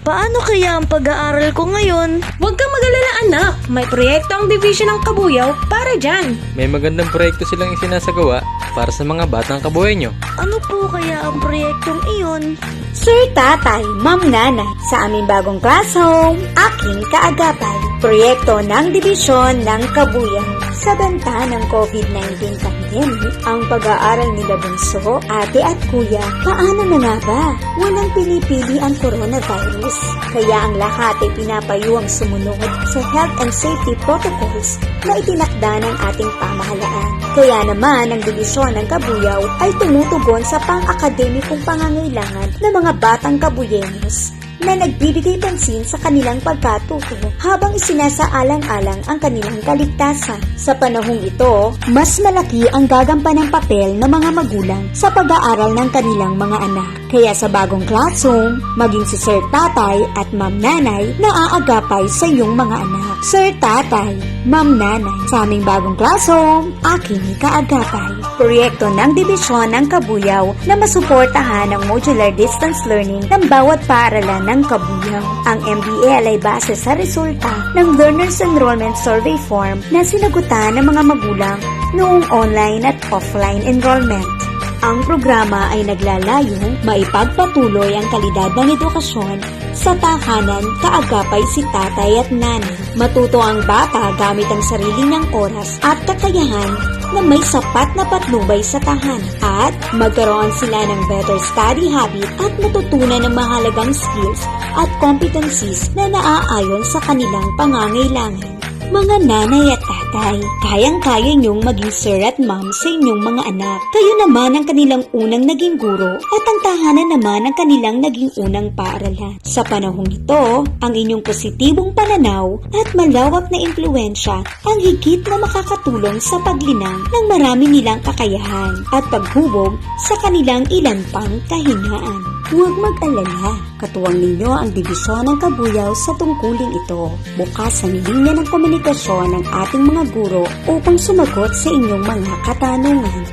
paano kaya ang pag-aaral ko ngayon? Huwag kang mag-alala anak, may proyekto ang Division ng Kabuyaw para dyan. May magandang proyekto silang isinasagawa para sa mga batang kabuhay nyo. Ano po kaya ang proyektong iyon? Sir Tatay, Ma'am Nanay, sa aming bagong classroom, aking kaagapay. Proyekto ng Dibisyon ng Kabuyaw. Sa banta ng COVID-19 pandemic, ang pag-aaral nila bunso, ate at kuya, paano na nga ba? Walang pinipili ang coronavirus. Kaya ang lahat ay pinapayuang sumunod sa health and safety protocols na itinakda ng ating pamahalaan. Kaya naman ang Dibisyon ng Kabuyaw ay tumutugon sa pang-akademikong pangangailangan ng mga batang kabuyenyos na nagbibigay pansin sa kanilang pagkatuto habang isinasaalang-alang ang kanilang kaligtasan. Sa panahong ito, mas malaki ang gagampanang papel ng mga magulang sa pag-aaral ng kanilang mga anak. Kaya sa bagong classroom, maging si Sir Tatay at Ma'am Nanay na aagapay sa iyong mga anak. Sir Tatay, Ma'am Nanay, sa aming bagong classroom, aking kaagapay. Proyekto ng Dibisyon ng Kabuyaw na masuportahan ang modular distance learning ng bawat paaralan ng Kabuyaw. Ang MBL ay base sa resulta ng Learners Enrollment Survey Form na sinagutan ng mga magulang noong online at offline enrollment. Ang programa ay naglalayong maipagpatuloy ang kalidad ng edukasyon sa tahanan kaagapay si tatay at nanay. Matuto ang bata gamit ang sarili niyang oras at kakayahan na may sapat na patnubay sa tahanan at magkaroon sila ng better study habit at matutunan ng mahalagang skills at competencies na naaayon sa kanilang pangangailangan. Mga nanay at tatay, kayang-kaya niyong maging sir at ma'am sa inyong mga anak. Kayo naman ang kanilang unang naging guro at ang tahanan naman ang kanilang naging unang paaralan. Sa panahong ito, ang inyong positibong pananaw at malawak na impluensya ang higit na makakatulong sa paglinang ng marami nilang kakayahan at paghubog sa kanilang ilan pang kahinaan. Huwag mag-alala, katuwang ninyo ang Dibisyon ng Kabuyaw sa tungkuling ito. Bukas ang linya ng komunikasyon ng ating mga guro upang sumagot sa inyong mga katanungan.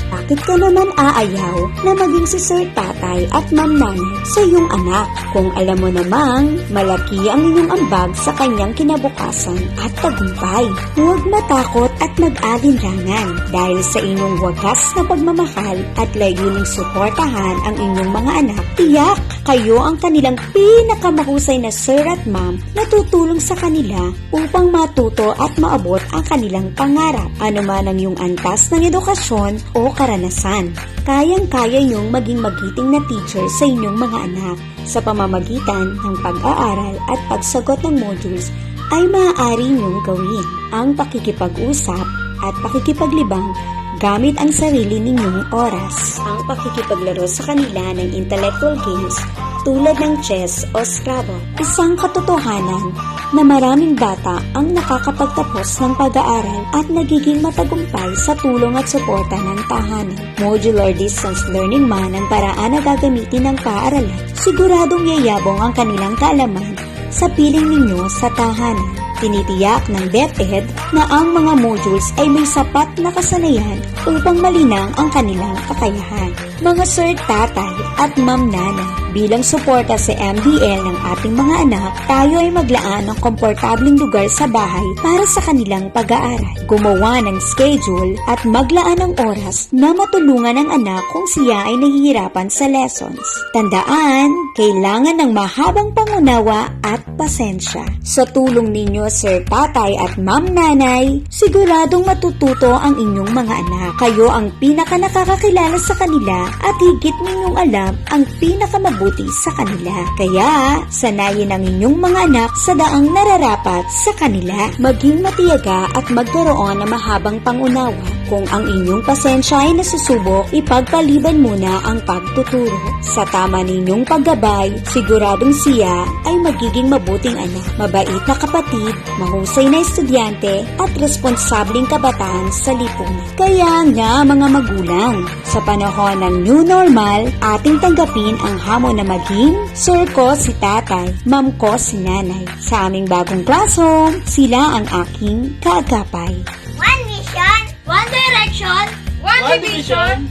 Bakit ka naman aayaw na maging si Sir Tatay at Ma'am Nanay sa iyong anak kung alam mo namang malaki ang inyong ambag sa kanyang kinabukasan at tagumpay? Huwag matakot at mag-alinlangan dahil sa inyong wagas na pagmamahal at layuning suportahan ang inyong mga anak. Tiyak kayo ang kanilang pinakamahusay na Sir at Ma'am na tutulong sa kanila upang matuto at maabot ang kanilang pangarap. Ano man ang iyong antas ng edukasyon o karanasan, kayang-kaya niyong maging magiting na teacher sa inyong mga anak. Sa pamamagitan ng pag-aaral at pagsagot ng modules ay maaari niyong gawin ang pakikipag-usap at pakikipaglibang gamit ang sarili ninyong oras. Ang pakikipaglaro sa kanila ng intellectual games tulad ng chess o Scrabble. Isang katotohanan na maraming bata ang nakakapagtapos ng pag-aaral at nagiging matagumpay sa tulong at suporta ng tahanan. Modular distance learning man ang paraan na gagamitin ng paaralan. Siguradong yayabong ang kanilang kaalaman sa piling ninyo sa tahanan. Tinitiyak ng DepEd na ang mga modules ay may sapat na kasanayan upang malinang ang kanilang kakayahan. Mga Sir Tatay at Ma'am Nanay, bilang suporta sa MBL ng ating mga anak, tayo ay maglaan ng komportabling lugar sa bahay para sa kanilang pag-aaral. Gumawa ng schedule at maglaan ng oras na matulungan ang anak kung siya ay nahihirapan sa lessons. Tandaan, kailangan ng mahabang pangunawa at pasensya. Sa tulong ninyo, Sir Tatay at Ma'am Nanay, siguradong matututo ang inyong mga anak. Kayo ang pinaka-nakakakilala sa kanila at higit ninyong alam ang pinakamabuti sa kanila. Kaya, sanayin ang inyong mga anak sa daang nararapat sa kanila. Maging matiyaga at magkaroon ng mahabang pangunawa. Kung ang inyong pasensya ay nasusubok, ipagpaliban muna ang pagtuturo. Sa tama ninyong paggabay, siguradong siya ay magiging mabuting anak, mabait na kapatid, mahusay na estudyante at responsabling kabataan sa lipunan. Kaya nga mga magulang, sa panahon ng new normal, ating tanggapin ang hamon na maging Sir ko si Tatay, Ma'am ko si Nanay. Sa aming bagong classroom, sila ang aking kaagapay. One mission, one direction, one division,